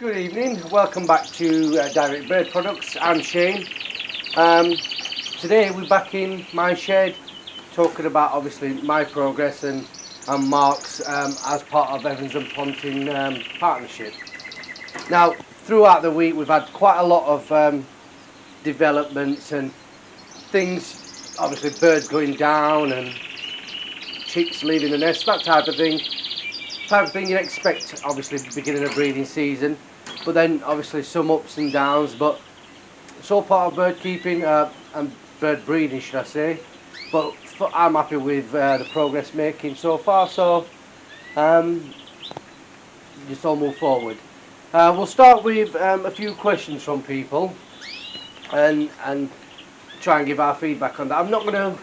Good evening, welcome back to Direct Bird Products. I'm Shane. Today we're back in my shed talking about obviously my progress and Mark's as part of Evans and Ponting partnership. Now throughout the week we've had quite a lot of developments and things, obviously birds going down and chicks leaving the nest, that type of thing you'd expect obviously beginning of breeding season, but then obviously some ups and downs, but it's all part of bird keeping and bird breeding, should I say. But I'm happy with the progress making so far, so just all move forward. We'll start with a few questions from people and try and give our feedback on that. I'm not going to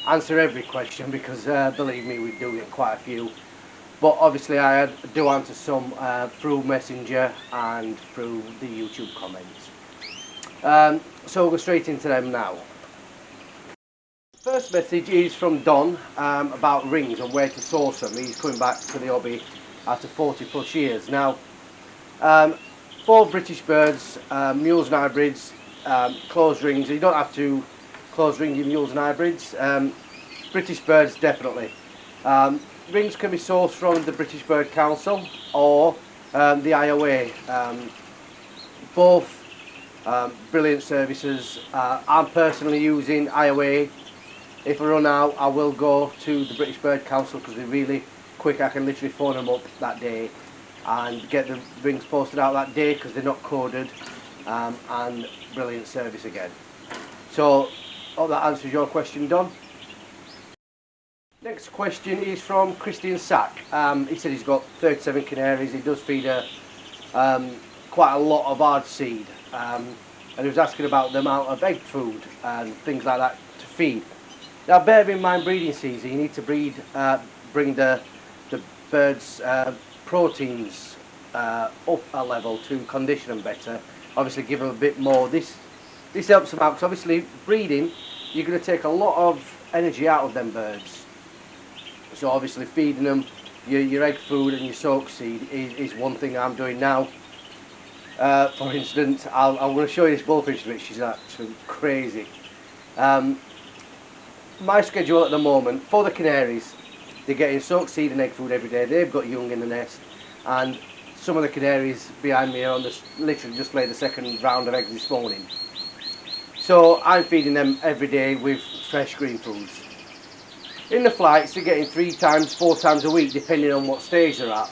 answer every question because believe me, we do get quite a few. But obviously I do answer some through Messenger and through the YouTube comments. So we'll go straight into them now. First message is from Don about rings and where to source them. He's coming back to the hobby after 40 plus years. Now, for British birds, mules and hybrids, closed rings, you don't have to close ring your mules and hybrids. British birds definitely. Rings can be sourced from the British Bird Council or the IOA. Both brilliant services. I'm personally using IOA. If I run out, I will go to the British Bird Council because they're really quick. I can literally phone them up that day and get the rings posted out that day because they're not coded, and brilliant service again. So hope that answers your question, Don. Next question is from Christian Sack. He said he's got 37 canaries. He does feed quite a lot of hard seed, and he was asking about the amount of egg food and things like that to feed. Now bear in mind, breeding season, you need to bring the birds' proteins up a level to condition them better. Obviously give them a bit more. This helps them out because obviously breeding, you're going to take a lot of energy out of them birds. So obviously feeding them your egg food and your soak seed is one thing I'm doing now. For instance, I'm going to show you this bullfinch, which is actually crazy. My schedule at the moment for the canaries, they're getting soak seed and egg food every day. They've got young in the nest, and some of the canaries behind me are on this, literally just laid the second round of eggs this morning. So I'm feeding them every day with fresh green foods. In the flights, they're getting 3 times, 4 times a week, depending on what stage they're at.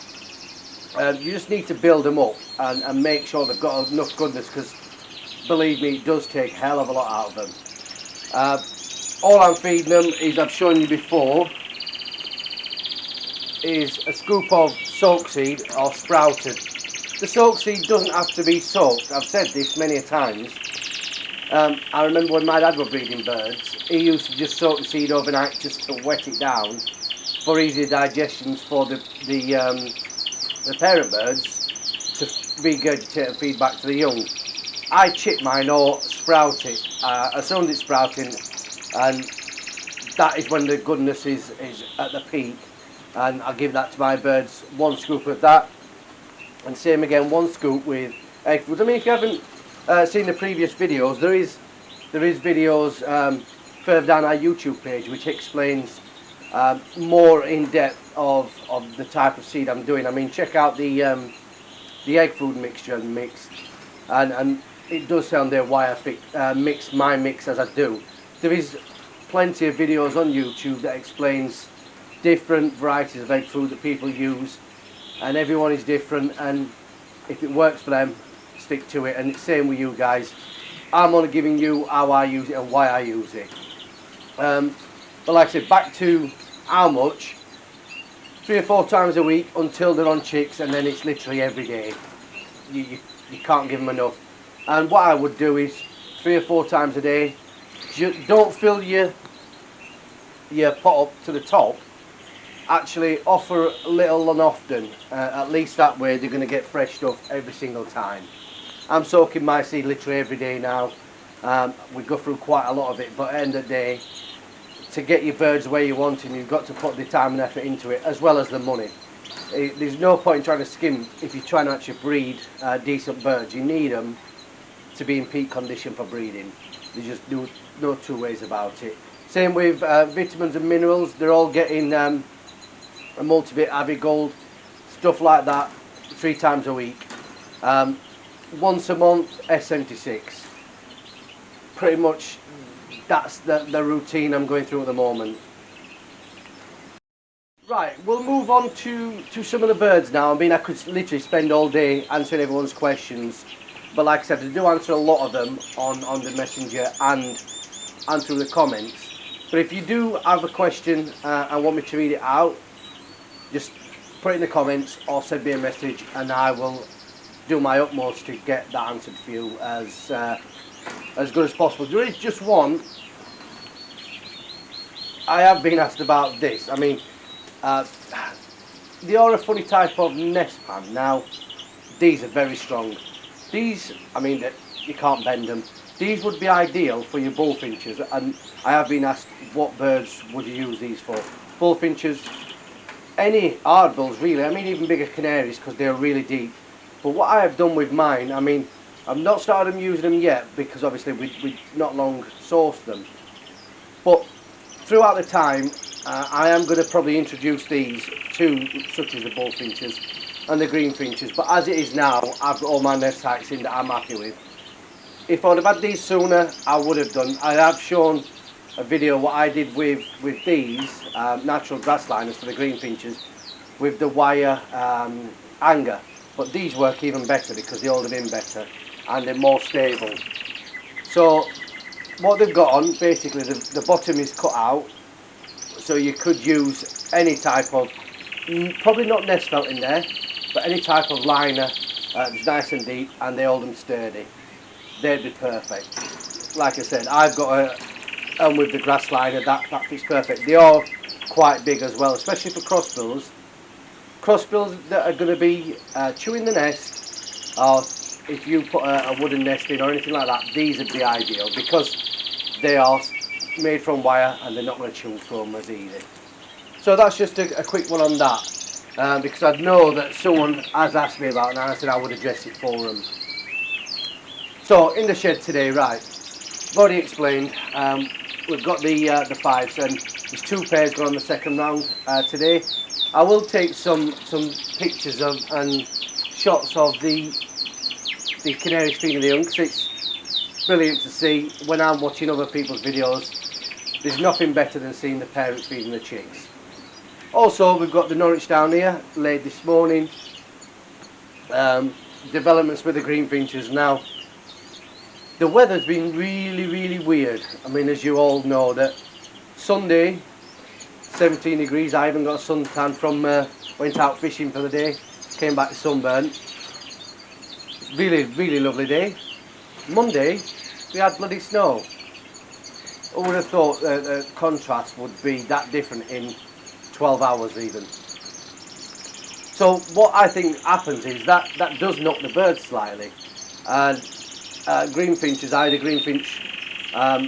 You just need to build them up and make sure they've got enough goodness, because believe me, it does take a hell of a lot out of them. All I'm feeding them is, I've shown you before, is a scoop of soak seed or sprouted. The soak seed doesn't have to be soaked. I've said this many a times. I remember when my dad was breeding birds, he used to just soak the seed overnight just to wet it down for easier digestions for the parent birds to regurgitate and feed back to the young. I chip mine or sprout it as soon as it's sprouting, and that is when the goodness is at the peak, and I give that to my birds, 1 scoop of that, and same again, 1 scoop with egg food. I mean, if you haven't seen the previous videos, there is videos further down our YouTube page which explains more in depth of the type of seed I'm doing. I mean, check out the egg food mixture mix, and it does sound there why I mix my mix as I do. There is plenty of videos on YouTube that explains different varieties of egg food that people use, and everyone is different, and if it works for them, stick to it. And it's same with you guys. I'm only giving you how I use it and why I use it. But like I said, back to how much, 3 or 4 times a week until they're on chicks, and then it's literally every day. You can't give them enough. And what I would do is 3 or 4 times a day. Don't fill your pot up to the top. Actually offer little and often, at least that way they're going to get fresh stuff every single time. I'm soaking my seed literally every day now. We go through quite a lot of it, but at the end of the day, to get your birds where you want them, you've got to put the time and effort into it, as well as the money. There's no point in trying to skim if you're trying to actually breed decent birds. You need them to be in peak condition for breeding. There's just no two ways about it. Same with vitamins and minerals. They're all getting a multivit, Avigold, stuff like that, 3 times a week. Once a month, S76. Pretty much that's the routine I'm going through at the moment. Right, we'll move on to some of the birds now. I mean, I could literally spend all day answering everyone's questions, but like I said, I do answer a lot of them on the messenger and through the comments. But if you do have a question and want me to read it out, just put it in the comments or send me a message, and I will do my utmost to get that answered for you as good as possible. There is just one. I have been asked about this. I mean, they are a funny type of nest pan. Now, these are very strong. These, I mean, you can't bend them. These would be ideal for your bullfinches, and I have been asked what birds would you use these for. Bullfinches, any hardbills really, I mean even bigger canaries because they're really deep. But what I have done with mine, I mean, I've not started using them yet because obviously we not long sourced them. But throughout the time, I am going to probably introduce these to such as the bullfinches and the greenfinches. But as it is now, I've got all my nest sites in that I'm happy with. If I'd have had these sooner, I would have done. I have shown a video what I did with these natural grass liners for the greenfinches with the wire hanger. But these work even better because they hold them in better and they're more stable. So what they've got on, basically the bottom is cut out, so you could use any type of, probably not nest felt in there, but any type of liner that's nice and deep and they hold them sturdy. They'd be perfect. Like I said, I've got and with the grass liner that fits perfect. They are quite big as well, especially for crossbills. Crossbills that are going to be chewing the nest, or if you put a wooden nest in or anything like that, these would be ideal because they are made from wire and they're not going to chew through them as easy. So that's just a quick one on that, because I know that someone has asked me about it and I said I would address it for them. So in the shed today, right, I've already explained, we've got the fives and there's 2 pairs going on the second round today. I will take some pictures of and shots of the canaries feeding the young, because it's brilliant to see when I'm watching other people's videos. There's nothing better than seeing the parents feeding the chicks. Also, we've got the Norwich down here, laid this morning. Developments with the greenfinches now. The weather's been really weird. I mean, as you all know, that Sunday 17 degrees. I even got a suntan from went out fishing for the day, came back sunburnt. Really lovely day. Monday we had bloody snow. Who would have thought the contrast would be that different in 12 hours even. So what I think happens is that does knock the birds slightly. And greenfinches, I had a greenfinch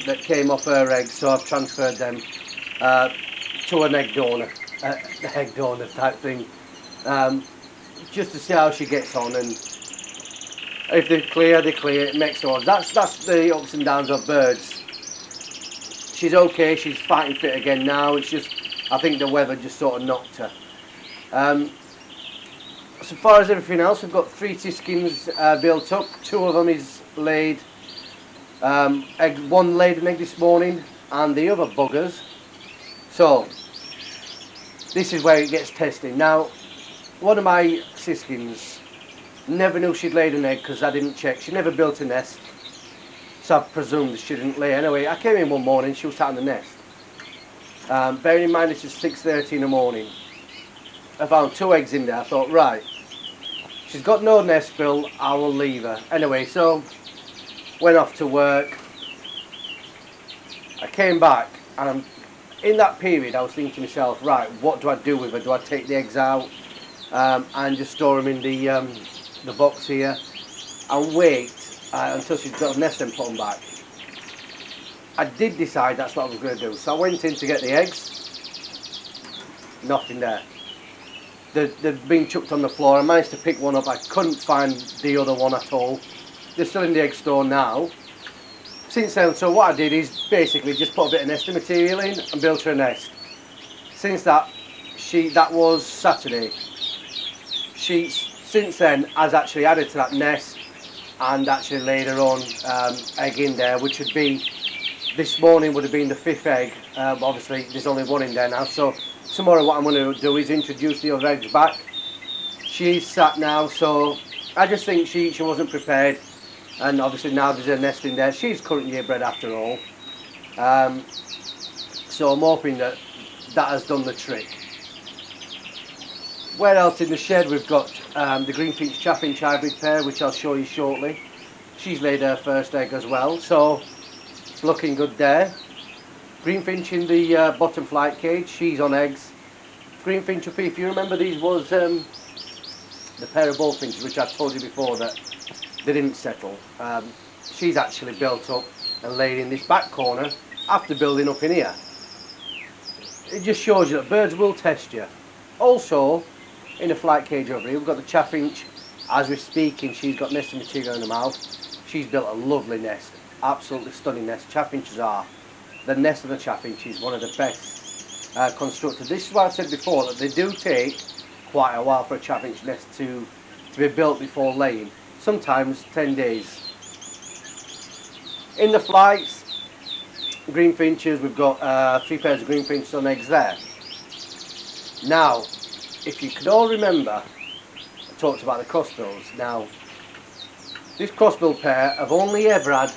that came off her eggs, so I've transferred them to an egg donor type thing, just to see how she gets on, and if they're clear, they clear. It makes no odds. That's the ups and downs of birds. She's okay. She's fighting fit again now. It's just, I think the weather just sort of knocked her. So far as everything else, we've got 3 siskins built up. 2 of them is laid. One laid an egg this morning, and the other buggers. So this is where it gets testing. Now, one of my siskins never knew she'd laid an egg because I didn't check. She never built a nest, so I presumed she didn't lay. Anyway, I came in one morning, she was sat in the nest. Bearing in mind this is 6:30 in the morning. I found 2 eggs in there. I thought, right, she's got no nest built, I will leave her. Anyway, so went off to work. I came back, and in that period I was thinking to myself, right, what do I do with her? Do I take the eggs out and just store them in the box here and wait until she's got a nest and put them back? I did decide that's what I was going to do. So I went in to get the eggs. Nothing there. they've been chucked on the floor. I managed to pick one up. I couldn't find the other one at all. They're still in the egg store now. Since then, so what I did is basically just put a bit of nesting material in and built her a nest. Since that was Saturday. She since then has actually added to that nest and actually laid her own egg in there, which would be, this morning would have been the 5th egg, but obviously there's only one in there now. So tomorrow what I'm going to do is introduce the other eggs back. She's sat now, so I just think she wasn't prepared, and obviously now there's a nest in there. She's current year bred after all, so I'm hoping that has done the trick. Where else in the shed? We've got the Greenfinch Chaffinch hybrid pair, which I'll show you shortly. She's laid her first egg as well, so it's looking good there. Greenfinch in the bottom flight cage, she's on eggs. Greenfinch up here, if you remember, these was the pair of bullfinches which I told you before that they didn't settle. She's actually built up and laid in this back corner after building up in here. It just shows you that birds will test you. Also, in the flight cage over here, we've got the chaffinch. As we're speaking, she's got nesting material in her mouth. She's built a lovely nest, absolutely stunning nest. Chaffinches are. The nest of the chaffinch is one of the best constructed. This is what I said before, that they do take quite a while for a chaffinch nest to be built before laying. Sometimes 10 days. In the flights, greenfinches, we've got 3 pairs of greenfinches on eggs there. Now, if you can all remember, I talked about the crossbills. Now, this crossbill pair have only ever had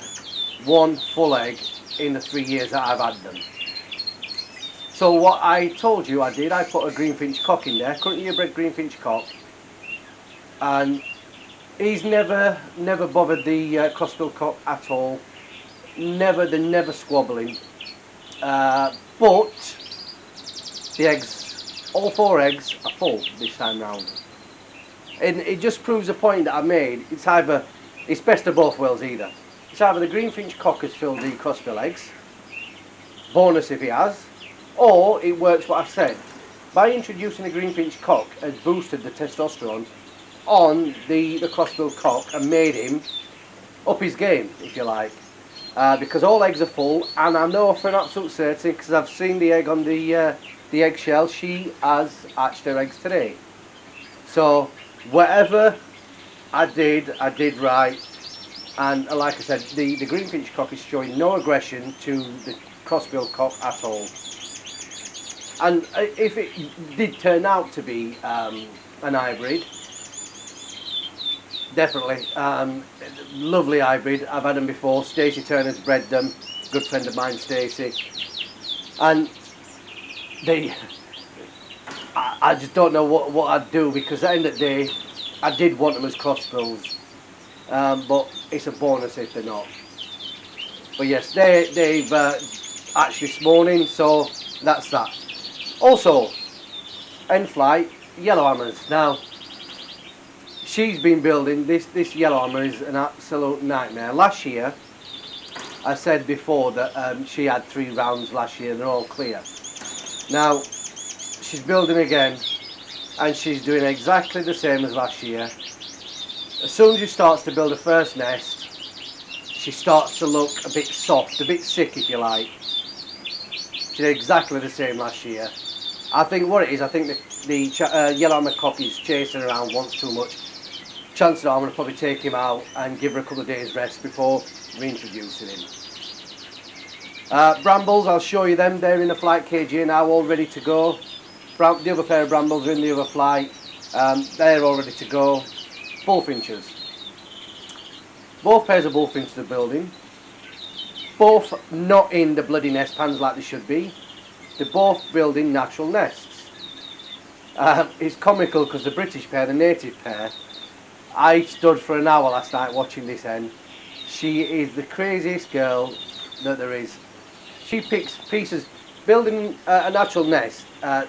one full egg in the 3 years that I've had them. So what I told you I did, I put a greenfinch cock in there, current year bred greenfinch cock, and he's never bothered the crossbill cock at all. They're never squabbling. But the eggs, all 4 eggs are full this time round. And it just proves a point that I made. It's best of both worlds either. It's either the greenfinch cock has filled the crossbill eggs, bonus if he has, or it works what I said. By introducing the greenfinch cock has boosted the testosterone on the crossbill cock and made him up his game, if you like. Because all eggs are full, and I know for an absolute certainty, because I've seen the egg on the eggshell, she has hatched her eggs today. So whatever I did right. And like I said, the greenfinch cock is showing no aggression to the crossbill cock at all. And if it did turn out to be an hybrid, definitely, lovely hybrid. I've had them before. Stacey Turner's bred them. Good friend of mine, Stacey. And I just don't know what I'd do, because at the end of the day, I did want them as crossbills. But it's a bonus if they're not. But yes, they've hatched this morning, so that's that. Also, end flight, yellowhammers. Now, she's been building, this yellowhammer is an absolute nightmare. Last year, I said before that she had 3 rounds last year and they're all clear. Now, she's building again, and she's doing exactly the same as last year. As soon as she starts to build her first nest, she starts to look a bit soft, a bit sick if you like. She did exactly the same last year. I think what it is, I think the yellowhammer cock is chasing around, wants too much. Chances are I'm going to probably take him out and give her a couple of days rest before reintroducing him. Brambles, I'll show you them. They're in the flight cage here now, all ready to go. The other pair of brambles are in the other flight. They're all ready to go. Bullfinches. Both pairs of bullfinches are building. Both not in the bloody nest pans like they should be. They're both building natural nests. It's comical because the British pair, the native pair, I stood for an hour last night watching this hen. She is the craziest girl that there is. She picks pieces. Building a natural nest,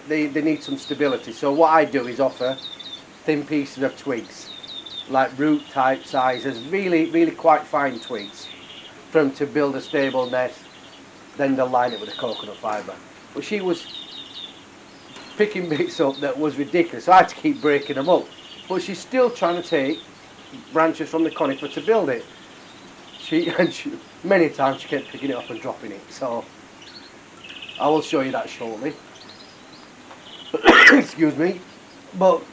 they need some stability. So what I do is offer thin pieces of twigs, like root type sizes, really quite fine twigs, for them to build a stable nest. Then they'll line it with a coconut fibre. But she was picking bits up that was ridiculous. So I had to keep breaking them up. But she's still trying to take branches from the conifer to build it. Many times she kept picking it up and dropping it. So I will show you that shortly. Excuse me. But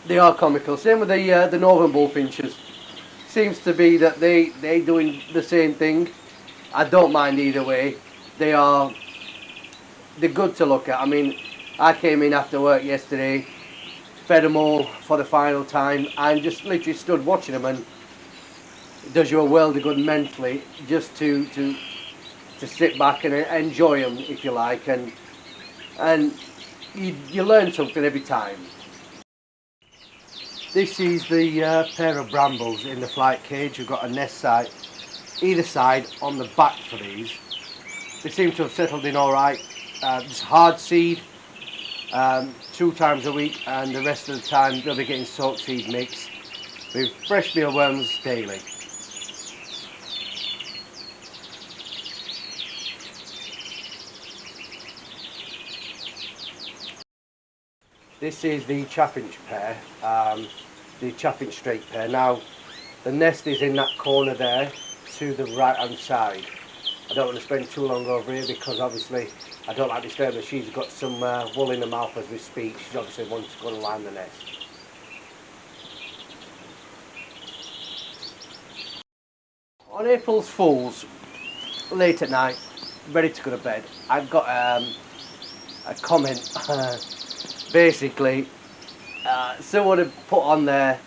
they are comical. Same with the northern bullfinches. Seems to be that they doing the same thing. I don't mind either way. They're good to look at. I mean, I came in after work yesterday, fed them all for the final time, and just literally stood watching them, and it does you a world of good mentally just to sit back and enjoy them, if you like, and you learn something every time. This is the pair of brambles in the flight cage. We've got a nest site either side on the back for these. They seem to have settled in all right. Just hard seed 2 times a week, and the rest of the time they'll be getting soaked seed mix with fresh mealworms daily. This is the chaffinch pair, the chaffinch straight pair. Now, the nest is in that corner there to the right hand side. I don't want to spend too long over here because obviously I don't like disturbing. She's got some wool in her mouth as we speak. She's obviously wanting to go and line the nest. On April's Fools, late at night, ready to go to bed, I've got a comment. Basically, someone had put on there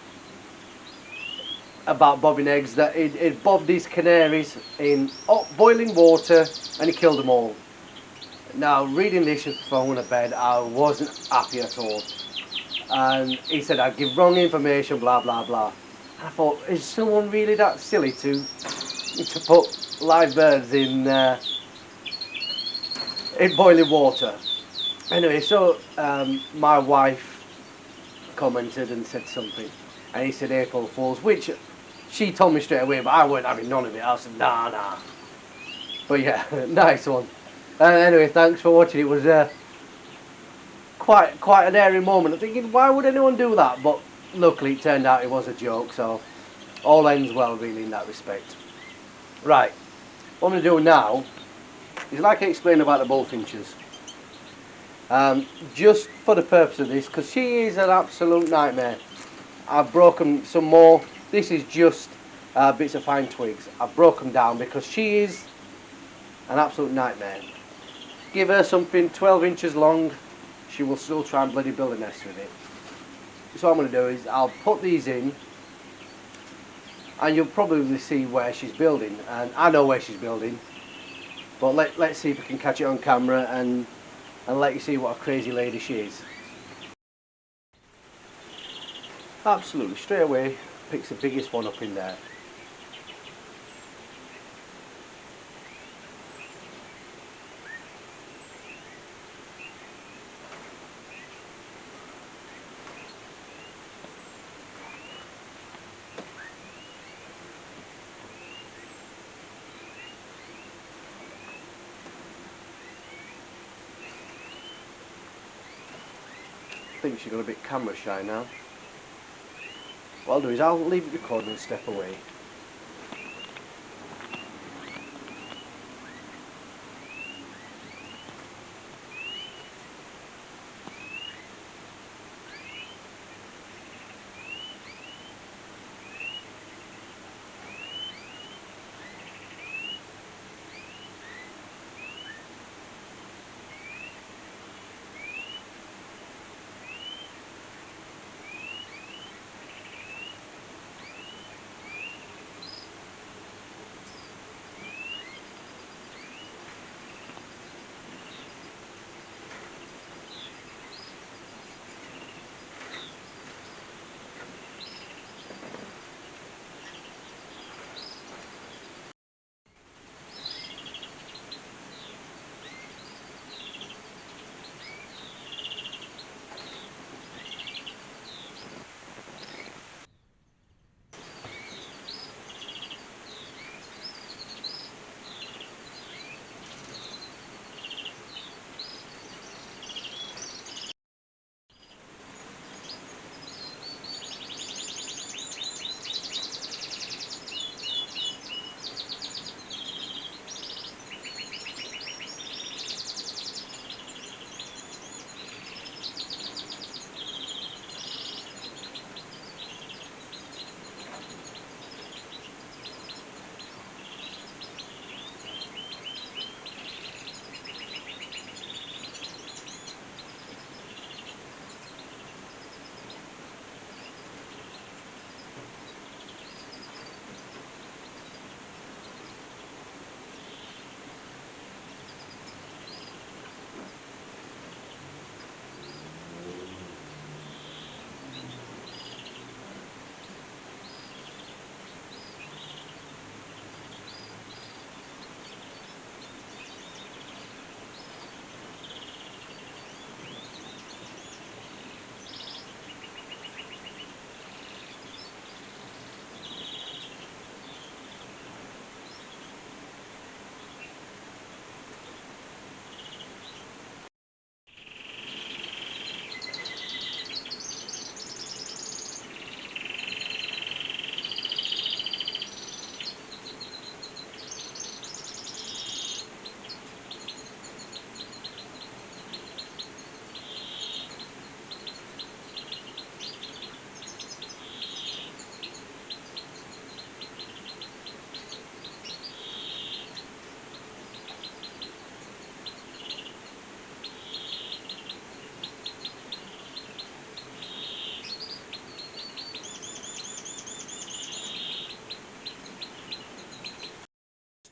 about bobbing eggs that it bobbed these canaries in hot boiling water and he killed them all. Now, reading this before I went to bed, I wasn't happy at all. And he said I'd give wrong information, blah blah blah. And I thought, is someone really that silly to put live birds in boiling water? Anyway, so my wife commented and said something, and he said April Fools, which she told me straight away, but I weren't having none of it. I said nah. But yeah, nice one. Anyway, thanks for watching. It was quite an airy moment. I'm thinking, why would anyone do that? But luckily, it turned out it was a joke. So all ends well, really, in that respect. Right, what I'm going to do now is, like I explained about the bullfinches, just for the purpose of this, because she is an absolute nightmare. I've broken some more. This is just bits of fine twigs. I've broken down because she is an absolute nightmare. Give her something 12 inches long, she will still try and bloody build a nest with it. So what I'm going to do is I'll put these in, and you'll probably see where she's building, and I know where she's building, but let's see if we can catch it on camera and let you see what a crazy lady she is. Absolutely, straight away picks the biggest one up in there. I think she's got a bit camera shy now. What I'll do is I'll leave it recording and step away.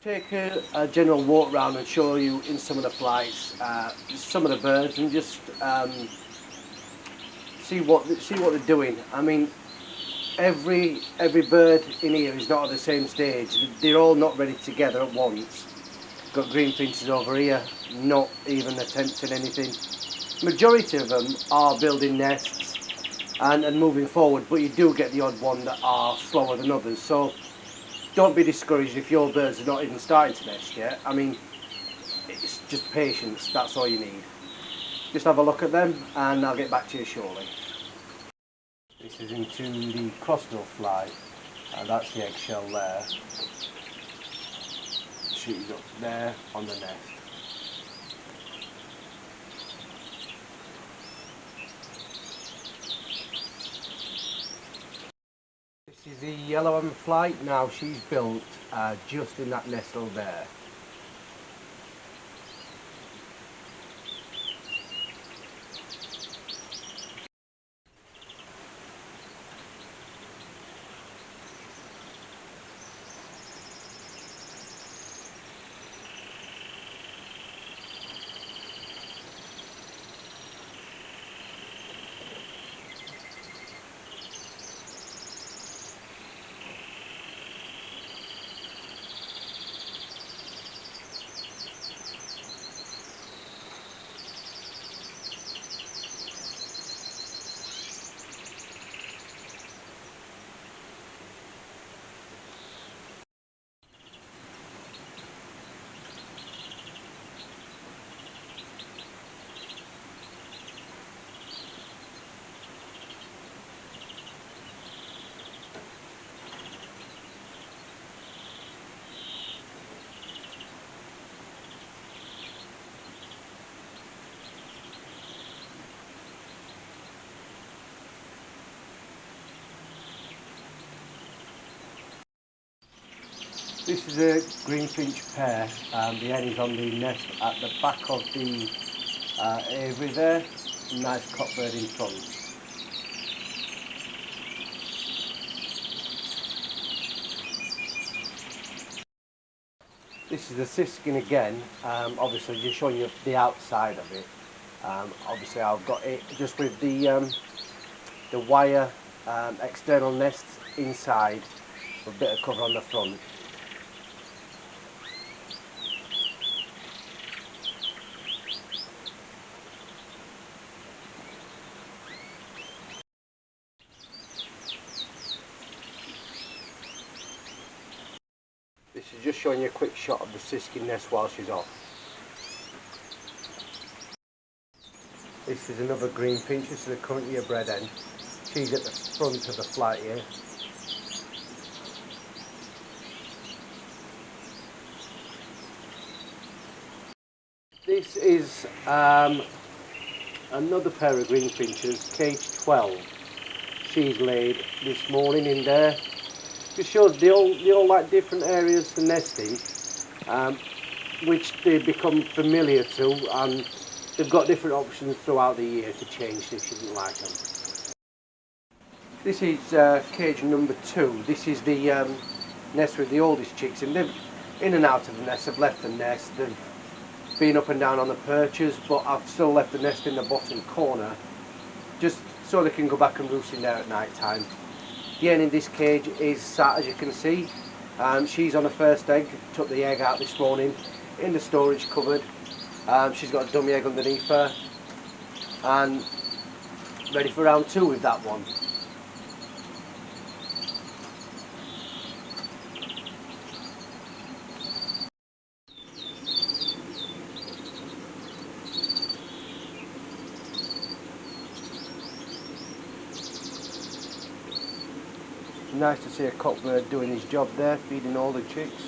Take a general walk around and show you in some of the flights, some of the birds, and just see what they're doing. I mean, every bird in here is not at the same stage. They're all not ready together at once. Got greenfinches over here, not even attempting anything. Majority of them are building nests and moving forward, but you do get the odd one that are slower than others. So don't be discouraged if your birds are not even starting to nest yet. I mean, it's just patience, that's all you need. Just have a look at them and I'll get back to you shortly. This is into the crossbill fly, and that's the eggshell there. She's up there on the nest. This is the yellow hammer fly. Now she's built just in that nestle there. This is a greenfinch pair. The hen is on the nest at the back of the aviary there. Nice cockbird in front. This is the siskin again, obviously just showing you the outside of it. Obviously I've got it just with the wire external nests inside, with a bit of cover on the front. This is just showing you a quick shot of the siskin nest while she's off. This is another greenfinch. This is a current year bred hen. She's at the front of the flight here. This is another pair of greenfinches, cage 12. She's laid this morning in there. Just shows they all like different areas for nesting, which they become familiar to, and they've got different options throughout the year to change if you didn't like them. This is cage number 2. This is the nest with the oldest chicks in. They've in and out of the nest, they've left the nest, they've been up and down on the perches, but I've still left the nest in the bottom corner just so they can go back and roost in there at night time. The hen in this cage is sat, as you can see. She's on the first egg, took the egg out this morning in the storage cupboard. She's got a dummy egg underneath her and ready for round 2 with that one. Nice to see a cockbird doing his job there, feeding all the chicks.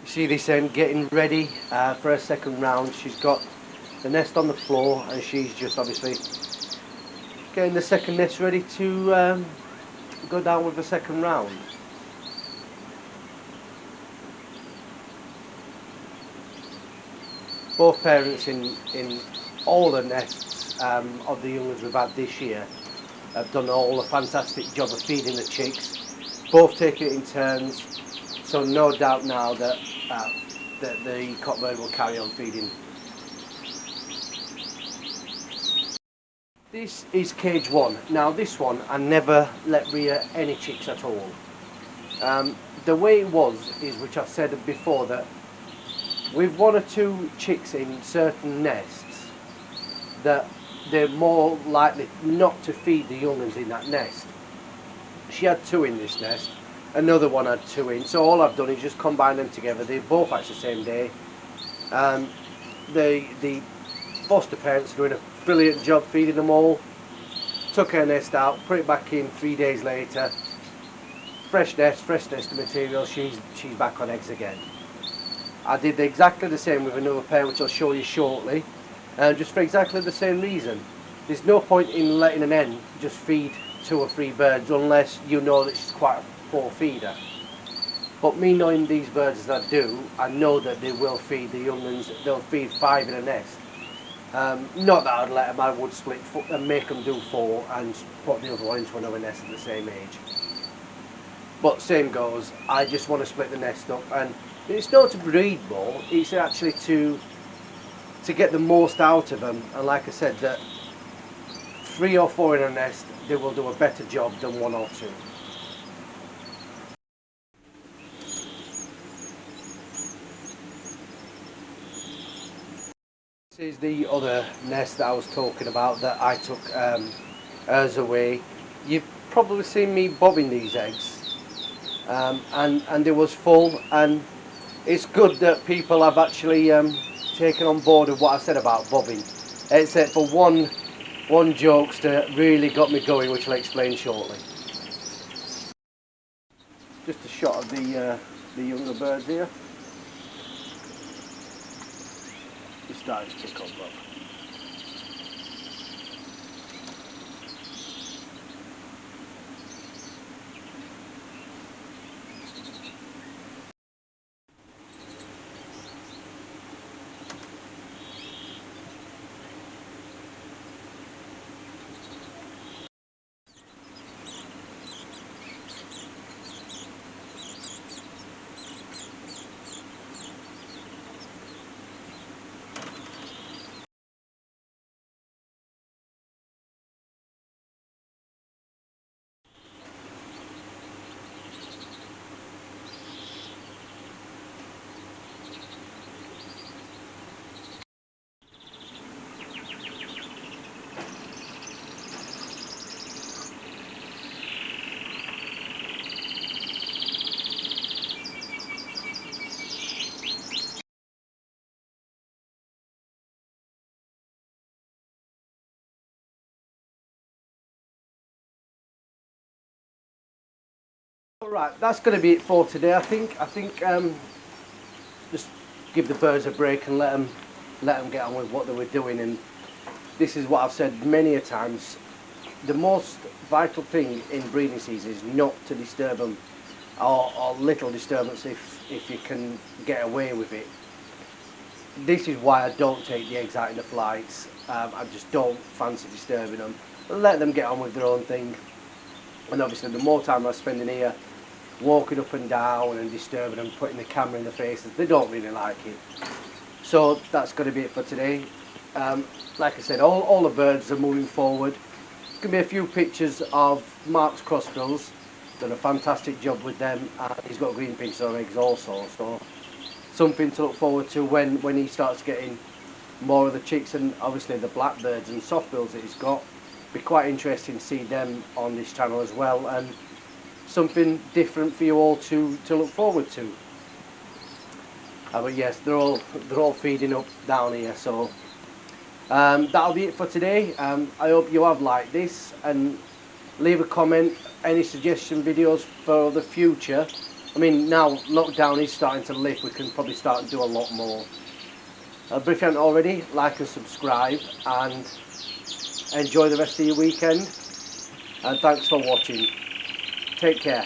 You see this hen getting ready for her second round. She's got the nest on the floor and she's just obviously getting the second nest ready to go down with the second round. both parents in all the nests of the younglings we've had this year have done all a fantastic job of feeding the chicks, both taking it in turns, so no doubt now that that the cockbird will carry on feeding. This is cage one. Now this one I never let rear any chicks at all. The way it was is, which I've said before, that with one or two chicks in certain nests that they're more likely not to feed the younglings in that nest. She had two in this nest, another one had two in, so all I've done is just combine them together. They both hatched the same day. The foster parents are doing a brilliant job feeding them all. Took her nest out, put it back in 3 days later. Fresh nest material, she's back on eggs again. I did exactly the same with another pair, which I'll show you shortly, just for exactly the same reason. There's no point in letting an hen just feed 2 or 3 birds unless you know that she's quite a poor feeder. But me knowing these birds as I do, I know that they will feed the younglings. They'll feed 5 in a nest. Not that I'd let them, I would split and make them do 4 and put the other one into another nest at the same age. But same goes, I just want to split the nest up, and it's not to breed more, it's actually to get the most out of them. And like I said, that 3 or 4 in a nest, they will do a better job than 1 or 2. This is the other nest that I was talking about that I took hers away. You've probably seen me bobbing these eggs, and it was full, and it's good that people have actually taken on board of what I said about bobbing, except for one jokester really got me going, which I'll explain shortly. Just a shot of the younger birds here. He's starting to pick up, Bob. Alright, that's going to be it for today. I think just give the birds a break and let them get on with what they were doing. And this is what I've said many a times: the most vital thing in breeding season is not to disturb them, or little disturbance if you can get away with it. This is why I don't take the eggs out in the flights. I just don't fancy disturbing them. Let them get on with their own thing. And obviously the more time I spend in here walking up and down and disturbing them, putting the camera in their faces, they don't really like it. So that's going to be it for today. Like I said, all the birds are moving forward. There's going to be a few pictures of Mark's crossbills. Done a fantastic job with them, and he's got green pinks on eggs also, so something to look forward to when he starts getting more of the chicks, and obviously the blackbirds and softbills that he's got. Be quite interesting to see them on this channel as well, and something different for you all to look forward to. But yes, they're all feeding up down here, so that'll be it for today. I hope you have liked this, and leave a comment, any suggestion videos for the future. I mean, now lockdown is starting to lift, we can probably start and do a lot more. But if you haven't already, like and subscribe, and enjoy the rest of your weekend. And thanks for watching. Take care.